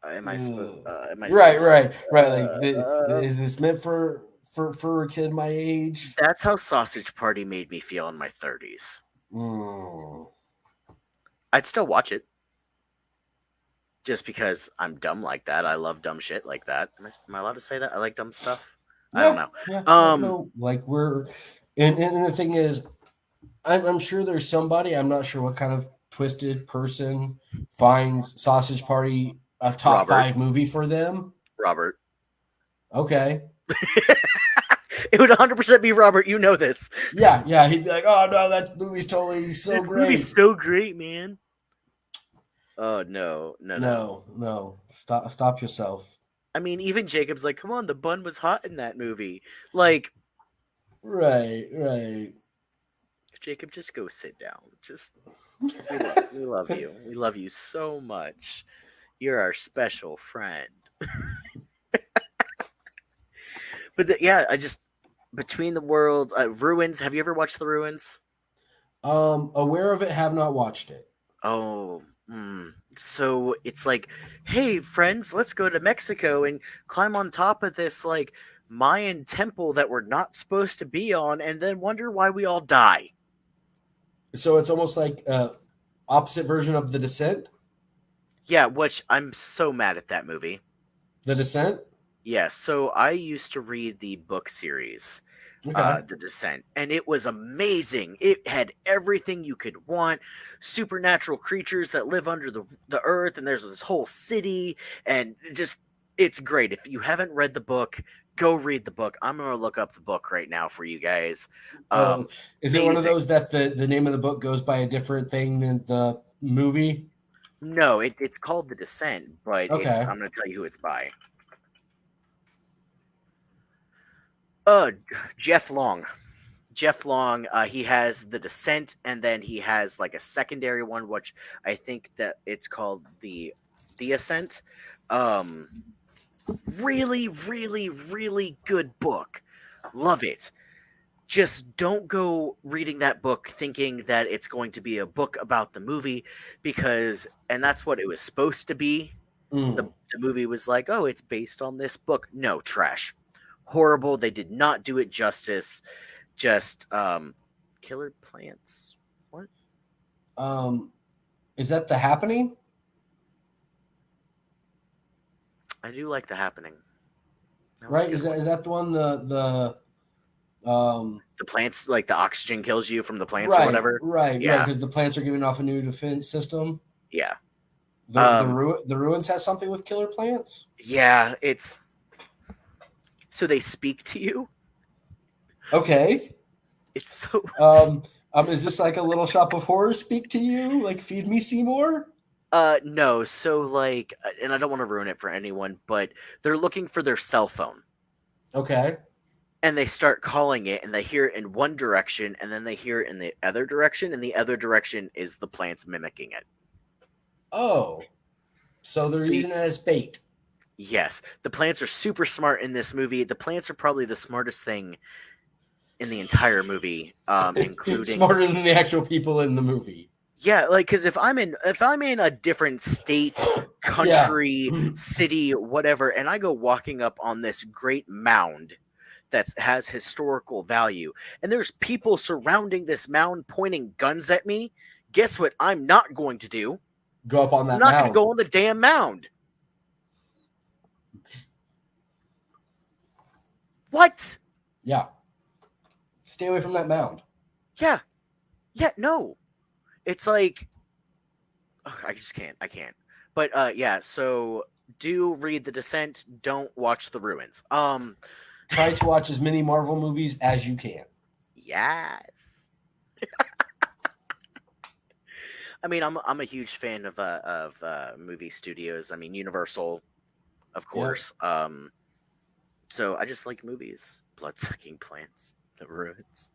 "Am I supposed? Am I Right, supposed?" right, right. Like, Uh, is this meant for a kid my age? that's how Sausage Party made me feel in my 30s. Mm. I'd still watch it just because I'm dumb like that. I love dumb shit like that. Am I allowed to say that? I like dumb stuff. I don't Yeah, know. yeah. No, Um, no. Like and the thing is, I'm sure there's somebody. I'm not sure what kind of twisted person finds Sausage Party a top Robert, five movie for them. Robert. Okay. It would 100% be Robert. You know this. Yeah, yeah. He'd be like, "Oh no, that movie's totally so This movie's great." so great, man. Oh no, no, no. No, no. Stop yourself. I mean, even Jacob's like, come on, the bun was hot in that movie. Like, Right, right. Jacob, just go sit down. Just we love you. We love you so much. You're our special friend. But yeah, I just between the worlds, ruins. Have you ever watched the ruins? Aware of it, have not watched it. Oh, so it's like, hey friends, let's go to Mexico and climb on top of this like Mayan temple that we're not supposed to be on, and then wonder why we all die. So it's almost like opposite version of The Descent. Yeah, which I'm so mad at that movie. The Descent. Yeah, so I used to read the book series, Okay. The Descent, and it was amazing. It had everything you could want, supernatural creatures that live under the earth, and there's this whole city, and it's great. If you haven't read the book, go read the book. I'm gonna look up the book right now for you guys. Um, is it one of Amazing. those that the name of the book goes by a different thing than the movie? No, it's called The Descent, but Okay. I'm gonna tell you who it's by. Jeff Long. Jeff Long, he has The Descent, and then he has like a secondary one, which I think that it's called the Ascent. Um, really, really, really good book. Love it. Just don't go reading that book thinking that it's going to be a book about the movie, because, and that's what it was supposed to be. The, Mm. the movie was like, oh, it's based on this book. No, trash. Horrible. They did not do it justice. Just killer plants. What? Um, is that The Happening? I do like The Happening. That was a Right? good one. Is that the one the The plants, like the oxygen kills you from the plants or right, whatever. right, right, Yeah, because the plants are giving off a new defense system. yeah, The the ruins has something with killer plants. yeah. It's so they speak to you. Okay. It's so. Is this like a Little Shop of Horrors speak to you? Like Feed Me Seymour? No. So like, and I don't want to ruin it for anyone, but they're looking for their cell phone, Okay. and they start calling it, and they hear it in one direction, and then they hear it in the other direction, and the other direction is the plants mimicking it. Oh, so they're So using it as bait. yes, the plants are super smart in this movie. The plants are probably the smartest thing in the entire movie, including Smarter than the actual people in the movie. yeah, like because if I'm in a different state, Yeah. country, city, whatever, and I go walking up on this great mound that has historical value, and there's people surrounding this mound pointing guns at me, guess what? I'm not going to do. Go up on I'm that not going to mound. go on the damn mound. What? Yeah. Stay away from that mound. Yeah. Yeah, no. It's like ugh, I just can't. I can't. But yeah, so do read The Descent, don't watch The Ruins. Try to watch as many Marvel movies as you can. Yes. I mean, I'm a huge fan of movie studios. I mean, Universal, of course. So I just like movies. Blood-sucking plants, The Ruins.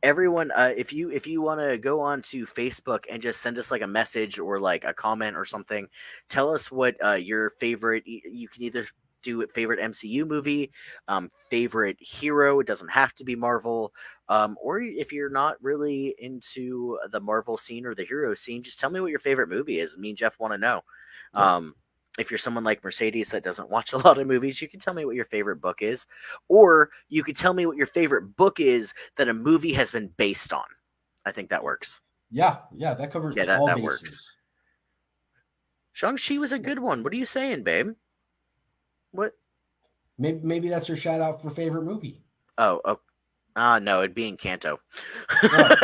Everyone, if you want to go on to Facebook and just send us like a message or like a comment or something, tell us what your favorite. You can either do it favorite MCU movie, favorite hero. It doesn't have to be Marvel. Or if you're not really into the Marvel scene or the hero scene, just tell me what your favorite movie is. Me and Jeff want to know. Yeah. If you're someone like Mercedes that doesn't watch a lot of movies, you can tell me what your favorite book is, or you could tell me what your favorite book is that a movie has been based on. I think that works. Yeah, that covers Yeah, all that bases. works. Shang-Chi was a good one. What are you saying, babe? What? Maybe that's your shout out for favorite movie. Oh, no, it'd be Encanto. Yeah.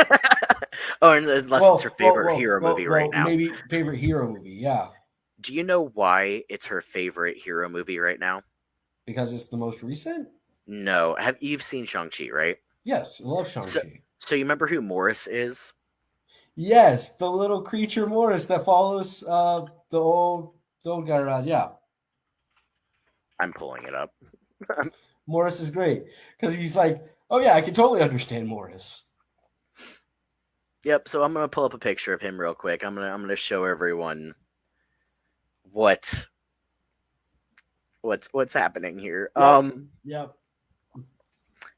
Oh, unless it's her favorite hero movie right now. Maybe favorite hero movie, yeah. Do you know why it's her favorite hero movie right now? Because it's the most recent? No. You've seen Shang-Chi, right? Yes, I love Shang-Chi. So you remember who Morris is? Yes, the little creature Morris that follows the old guy around. Yeah. I'm pulling it up. Morris is great because he's like, oh yeah, I can totally understand Morris. Yep. So I'm gonna pull up a picture of him real quick. I'm gonna show everyone what what's happening here. Yep. Yep.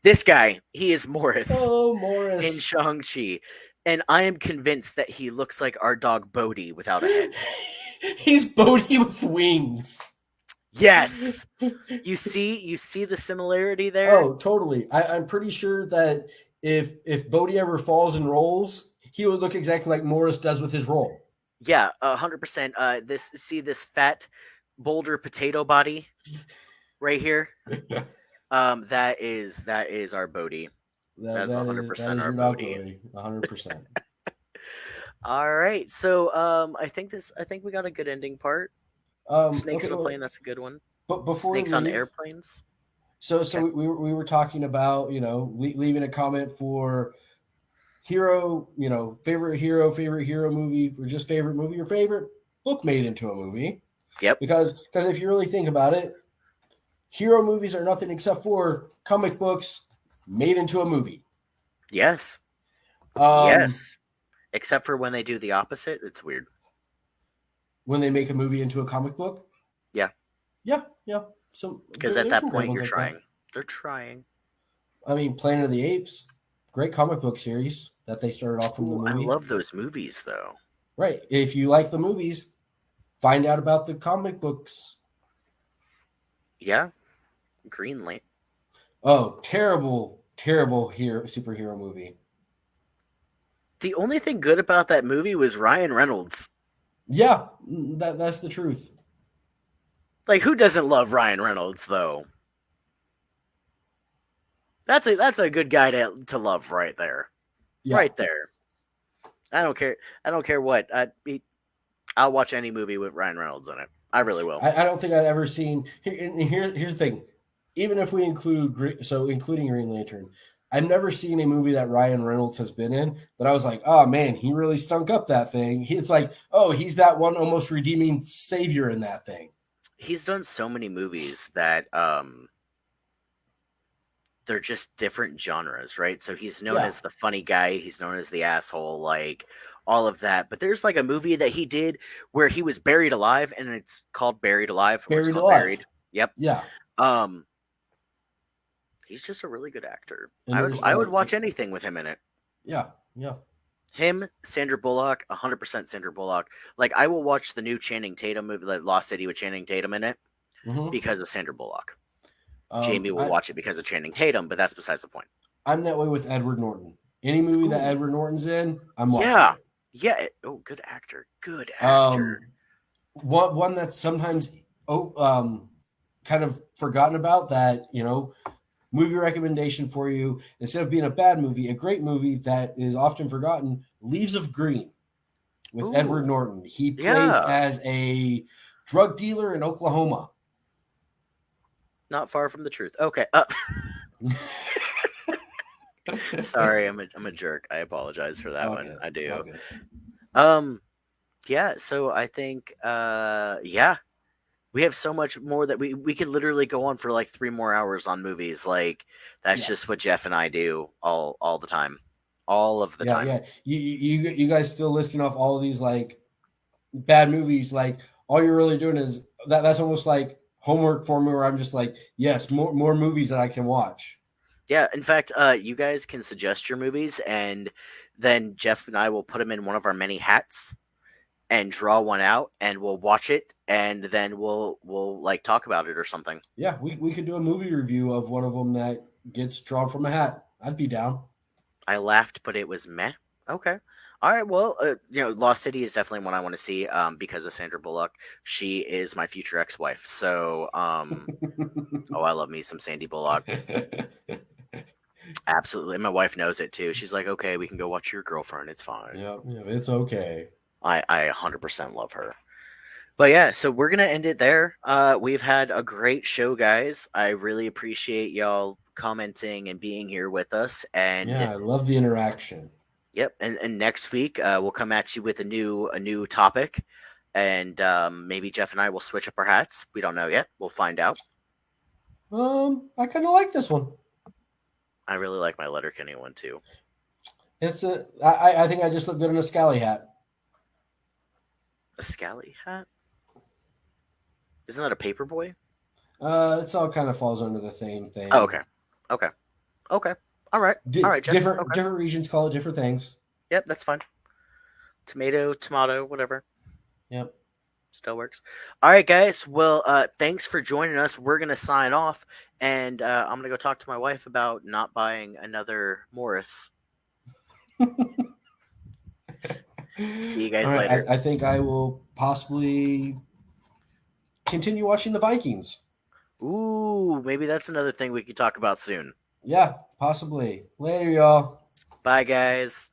This guy, he is Morris Oh, in Morris. Shang-Chi, and I am convinced that he looks like our dog Bodhi without a head. He's Bodhi with wings. Yes. You see the similarity there? Oh, totally. I'm pretty sure that if Bodhi ever falls and rolls, he would look exactly like Morris does with his roll. Yeah, 100%. This see this fat boulder potato body right here? That is our Bodhi. That's That 100% is our your dog Bodhi. Bodhi, 100%. All right. So I think we got a good ending part. Snakes Okay, on a well, plane, that's a good one. but before we Snakes on leave, airplanes. so Okay. we were talking about leaving a comment for favorite hero movie, or just favorite movie, or favorite book made into a movie. Yep. Because if you really think about it, hero movies are nothing except for comic books made into a movie. Yes. Um, Yes. Except for when they do the opposite, it's weird. when they make a movie into a comic book, Yeah. yeah, yeah. So Because at there's that some great point ones you're like that. trying. They're trying. I mean, Planet of the Apes, great comic book series that they started off from the Ooh, I movie. love those movies though. Right. If you like the movies, find out about the comic books. Yeah. Greenland. Oh, terrible, terrible superhero movie. The only thing good about that movie was Ryan Reynolds. Yeah, that's the truth. Like, who doesn't love Ryan Reynolds though? That's a good guy to love right there. Yeah, Right there. I don't care. I don't care what. I'll watch any movie with Ryan Reynolds in it. I really will. I don't think I've ever seen. Here's the thing. Even if we including Green Lantern, I've never seen a movie that Ryan Reynolds has been in that I was like, oh man, he really stunk up that thing. It's like, oh, he's that one almost redeeming savior in that thing. He's done so many movies that they're just different genres, right? So he's known Yeah, as the funny guy, he's known as the asshole, like all of that. But there's like a movie that he did where he was buried alive, and it's called Buried Alive, or it's buried called alive. Buried. Yep. Yeah, Um, he's just a really good actor. and there's I would watch anything with him in it. yeah, yeah. Him, Sandra Bullock, 100% Sandra Bullock. Like I will watch the new Channing Tatum movie, like Lost City with Channing Tatum in it, Hmm. because of Sandra Bullock. Jamie will I watch it because of Channing Tatum, but that's besides the point. I'm that way with Edward Norton. Any movie that Ooh, Edward Norton's in, I'm watching yeah, it. yeah. Oh, good actor, good actor. Um, one that's sometimes oh kind of forgotten about, that movie recommendation for you, instead of being a bad movie, a great movie that is often forgotten, Leaves of Green with Edward Ooh, Norton. He plays yeah, as a drug dealer in Oklahoma. not far from the truth. Okay, sorry, I'm a jerk. I apologize for that All one. good. I All do. good. Um, yeah. So I think, yeah, we have so much more that we could literally go on for like 3 more hours on movies. Like that's Yeah. just what Jeff and I do all the time, all of the Yeah, time. yeah. You guys still listing off all of these like bad movies, like all you're really doing is that's almost like homework for me, where I'm just like, yes, more movies that I can watch. Yeah. In fact, you guys can suggest your movies, and then Jeff and I will put them in one of our many hats and draw one out, and we'll watch it, and then we'll like talk about it or something. Yeah, we could do a movie review of one of them that gets drawn from a hat. I'd be down. I laughed, but it was meh. Okay. All right. Well, Lost City is definitely one I want to see because of Sandra Bullock. She is my future ex-wife. So, oh, I love me some Sandy Bullock. Absolutely. And my wife knows it too. She's like, okay, we can go watch your girlfriend. It's fine. Yeah, yeah, it's okay. I 100% love her. But yeah, so we're gonna end it there. We've had a great show, guys. I really appreciate y'all commenting and being here with us. And Yeah, I love the interaction. yep, and next week we'll come at you with a new topic, and maybe Jeff and I will switch up our hats. We don't know yet. We'll find out. I kind of like this one. I really like my Letterkenny one too. I think I just look good in a scally hat. A scally hat? Isn't that a paper boy? It's all kind of falls under the same Oh, thing. okay. Okay. Okay. All right. All right, Jeff. Okay. Different regions call it different things. Yep, that's fine. Tomato, whatever. Yep. Still works. All right, guys. Well, thanks for joining us. We're gonna sign off, and I'm gonna go talk to my wife about not buying another Morris. See you All guys right. later. I think I will possibly continue watching the Vikings. Ooh, maybe that's another thing we could talk about soon. Yeah, possibly. Later, y'all. Bye, guys.